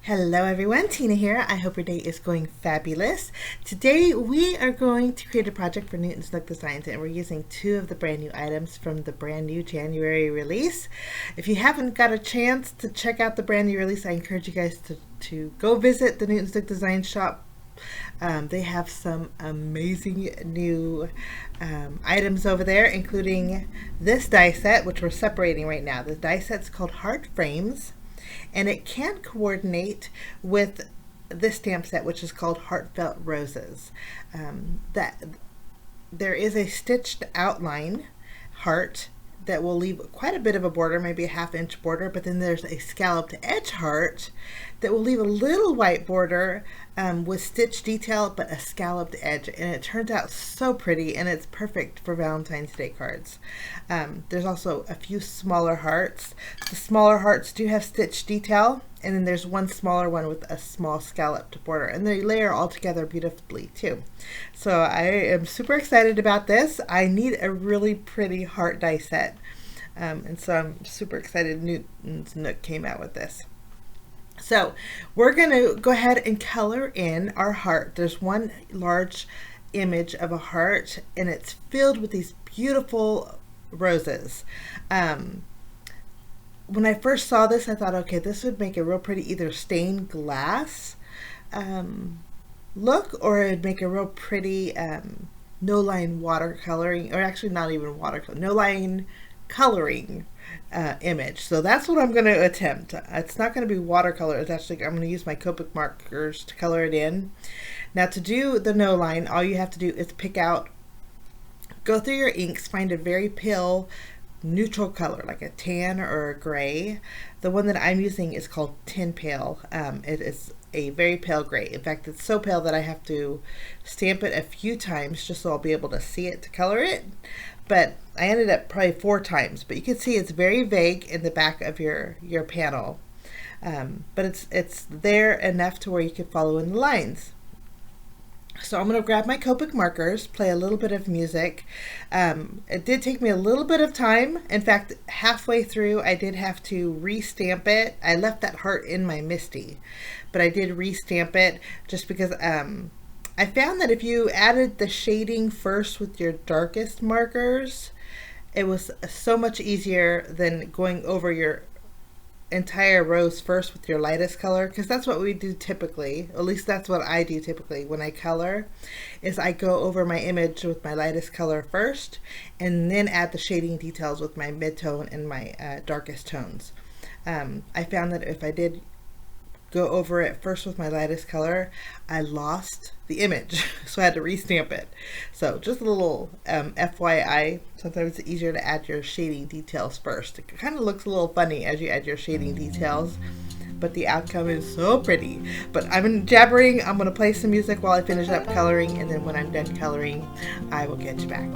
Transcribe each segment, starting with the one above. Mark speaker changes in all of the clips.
Speaker 1: Hello everyone, Tina here. I hope your day is going fabulous. Today we are going to create a project for Newton's Nook Designs, and we're using two of the brand new items from the brand new January release. If you haven't got a chance to check out the brand new release, I encourage you guys to go visit the Newton's Nook Design shop. They have some amazing new items over there, including this die set, which we're separating right now. The die set's called Heart Frames, and it can coordinate with this stamp set, which is called Heartfelt Roses. That there is a stitched outline heart that will leave quite a bit of a border, maybe a ½ inch border, but then there's a scalloped edge heart that will leave a little white border with stitch detail, but a scalloped edge, and it turns out so pretty, and it's perfect for Valentine's Day cards. There's also a few smaller hearts. The smaller hearts do have stitch detail, and then there's one smaller one with a small scalloped border, and they layer all together beautifully too. So I am super excited about this. I need a really pretty heart die set, and so I'm super excited Newton's Nook came out with this. So we're going to go ahead and color in our heart. There's one large image of a heart, and it's filled with these beautiful roses. When I first saw this, I thought, okay, this would make a real pretty either stained glass look, or it'd make a real pretty no line watercoloring, or actually not even watercolor, no line coloring image. So that's what I'm going to attempt. It's not going to be watercolor. It's actually, I'm going to use my Copic markers to color it in. Now, to do the no line, all you have to do is pick out, go through your inks, find a very pale neutral color like a tan or a gray. The one that I'm using is called Tin Pale. It is a very pale gray. In fact, it's so pale that I have to stamp it a few times just so I'll be able to see it to color it. But I ended up probably 4 times, but you can see it's very vague in the back of your panel. But it's there enough to where you can follow in the lines. So I'm going to grab my Copic markers, play a little bit of music. It did take me a little bit of time. In fact, halfway through, I did have to re-stamp it. I left that heart in my Misty, but I did re-stamp it just because I found that if you added the shading first with your darkest markers, it was so much easier than going over your entire rows first with your lightest color, because that's what we do typically. At least that's what I do typically when I color, is I go over my image with my lightest color first and then add the shading details with my mid-tone and my darkest tones. I found that if I did go over it first with my lightest color, I lost the image, so I had to restamp it. So just a little FYI, sometimes it's easier to add your shading details first. It kind of looks a little funny as you add your shading details, but the outcome is so pretty. But I'm jabbering. I'm going to play some music while I finish up coloring, and then when I'm done coloring, I will get you back.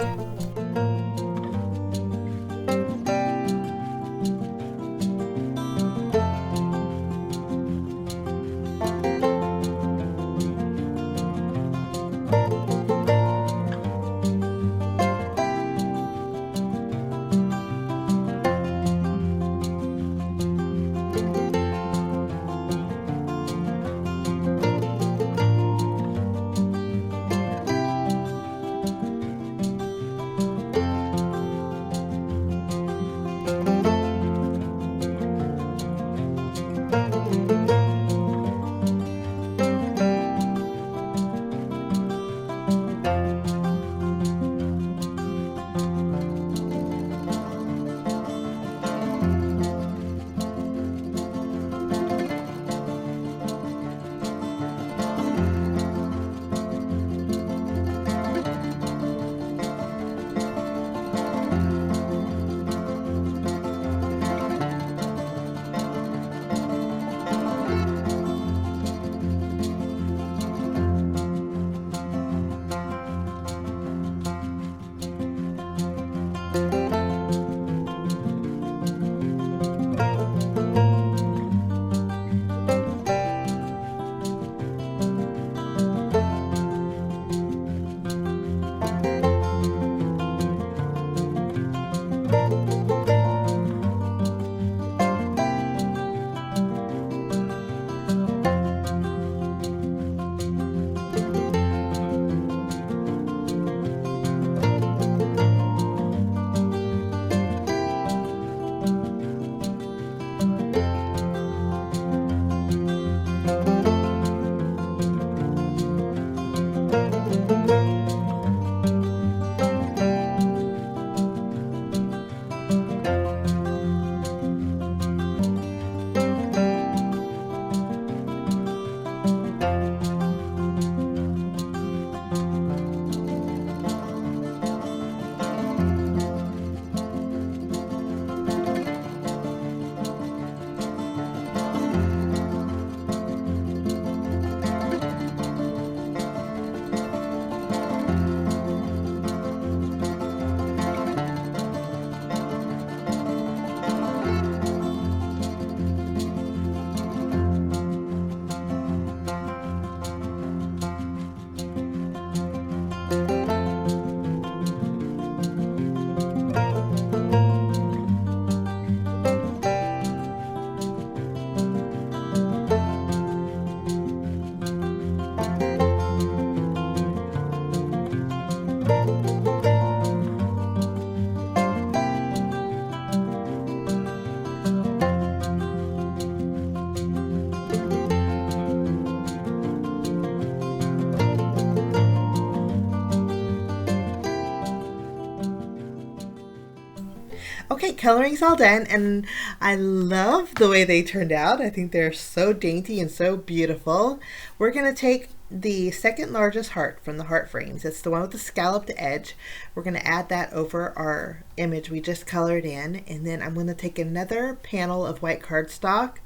Speaker 1: Okay, coloring's all done, and I love the way they turned out. I think they're so dainty and so beautiful. We're going to take the second largest heart from the heart frames. It's the one with the scalloped edge. We're going to add that over our image we just colored in, and then I'm going to take another panel of white cardstock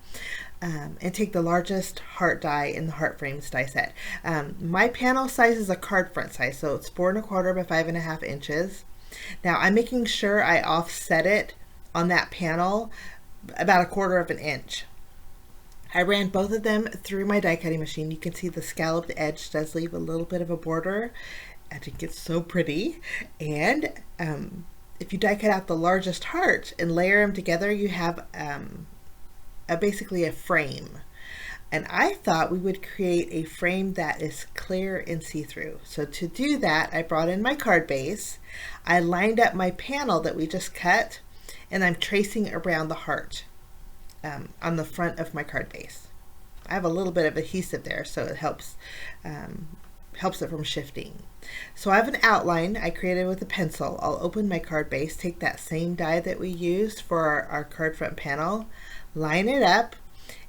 Speaker 1: and take the largest heart die in the heart frames die set. My panel size is a card front size, so it's 4¼ by 5½ inches. Now I'm making sure I offset it on that panel about 1/4 inch. I ran both of them through my die cutting machine. You can see the scalloped edge does leave a little bit of a border. I think it's so pretty. And if you die cut out the largest heart and layer them together, you have basically a frame. And I thought we would create a frame that is clear and see-through. So to do that, I brought in my card base. I lined up my panel that we just cut, and I'm tracing around the heart on the front of my card base. I have a little bit of adhesive there, so it helps it from shifting. So I have an outline I created with a pencil. I'll open my card base, take that same die that we used for our card front panel, line it up,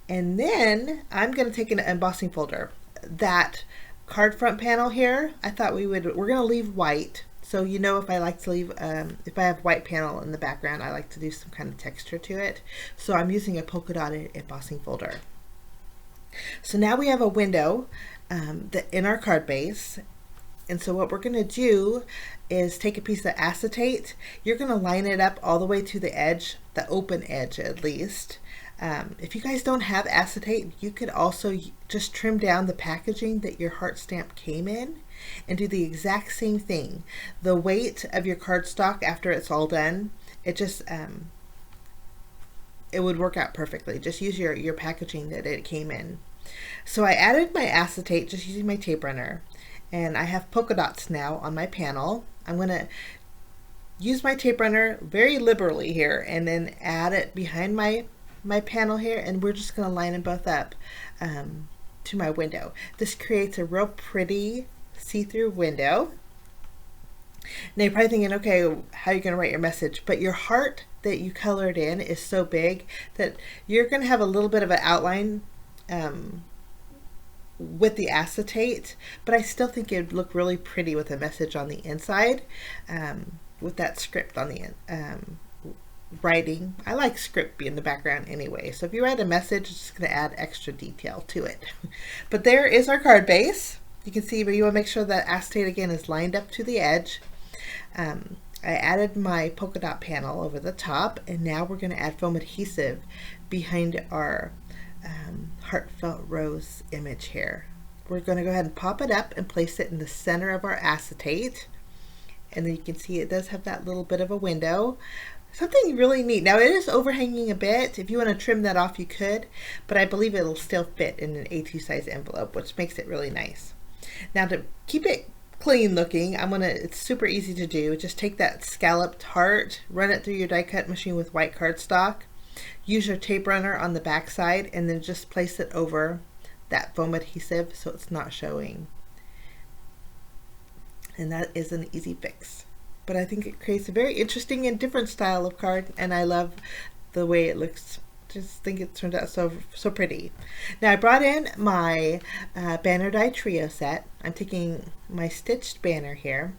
Speaker 1: and then I'm going to take an embossing folder. That card front panel here, I thought we're going to leave white. So you know, if I like to leave, if I have white panel in the background, I like to do some kind of texture to it. So I'm using a polka dotted embossing folder. So now we have a window in our card base. And so what we're going to do is take a piece of acetate. You're going to line it up all the way to the edge, the open edge at least. If you guys don't have acetate, you could also just trim down the packaging that your heart stamp came in and do the exact same thing. The weight of your cardstock after it's all done, it just it would work out perfectly. Just use your packaging that it came in. So I added my acetate just using my tape runner, and I have polka dots now on my panel. I'm going to use my tape runner very liberally here and then add it behind my panel here, and we're just going to line them both up to my window. This creates a real pretty see-through window. Now you're probably thinking, okay, how are you going to write your message? But your heart that you colored in is so big that you're going to have a little bit of an outline with the acetate, but I still think it'd look really pretty with a message on the inside with that script on the writing. I like script being in the background anyway, so if you write a message, it's just going to add extra detail to it. But there is our card base. You can see, but you want to make sure that acetate again is lined up to the edge. I added my polka dot panel over the top, and now we're going to add foam adhesive behind our Heartfelt Rose image here. We're going to go ahead and pop it up and place it in the center of our acetate, and then you can see it does have that little bit of a window. Something really neat. Now it is overhanging a bit. If you want to trim that off, you could, but I believe it'll still fit in an A2 size envelope, which makes it really nice. Now to keep it clean looking, it's super easy to do. Just take that scalloped heart, run it through your die cut machine with white cardstock, use your tape runner on the back side, and then just place it over that foam adhesive so it's not showing. And that is an easy fix. But I think it creates a very interesting and different style of card, and I love the way it looks. Just think it turned out so pretty. Now I brought in my banner die trio set. I'm taking my stitched banner here.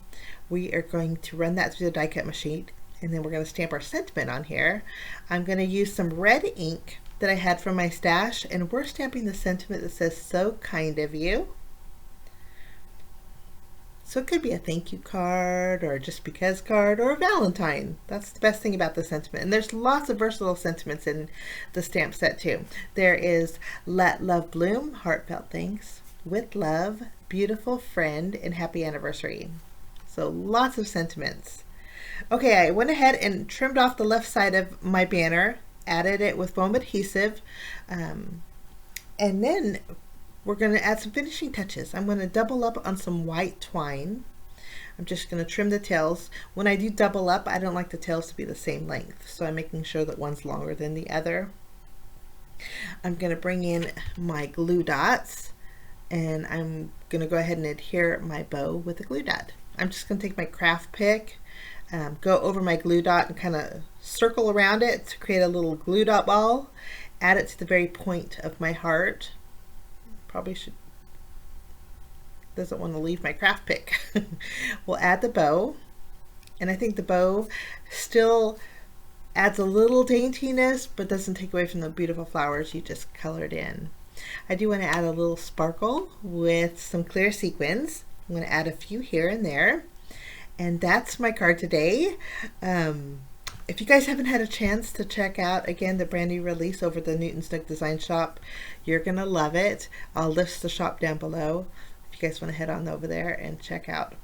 Speaker 1: We are going to run that through the die cut machine, and then we're going to stamp our sentiment on here. I'm going to use some red ink that I had from my stash, and we're stamping the sentiment that says, "So kind of you." So it could be a thank you card, or just because card, or a Valentine. That's the best thing about the sentiment. And there's lots of versatile sentiments in the stamp set too. There is "Let Love Bloom," heartfelt thanks, "With love," beautiful friend, and happy anniversary. So lots of sentiments. Okay, I went ahead and trimmed off the left side of my banner, added it with foam adhesive, and then we're going to add some finishing touches. I'm going to double up on some white twine. I'm just going to trim the tails. When I do double up, I don't like the tails to be the same length, so I'm making sure that one's longer than the other. I'm going to bring in my glue dots, and I'm going to go ahead and adhere my bow with a glue dot. I'm just going to take my craft pick, go over my glue dot and kind of circle around it to create a little glue dot ball. Add it to the very point of my heart. Probably should, doesn't want to leave my craft pick. We'll add the bow, and I think the bow still adds a little daintiness but doesn't take away from the beautiful flowers you just colored in. I do want to add a little sparkle with some clear sequins. I'm going to add a few here and there, and that's my card today. If you guys haven't had a chance to check out, again, the brand new release over the Newton's Nook Design Shop, you're going to love it. I'll list the shop down below if you guys want to head on over there and check out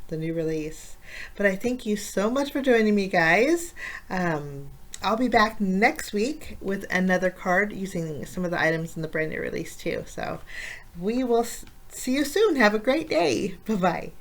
Speaker 1: the new release. But I thank you so much for joining me, guys. I'll be back next week with another card using some of the items in the brand new release too. So we will see you soon. Have a great day. Bye-bye.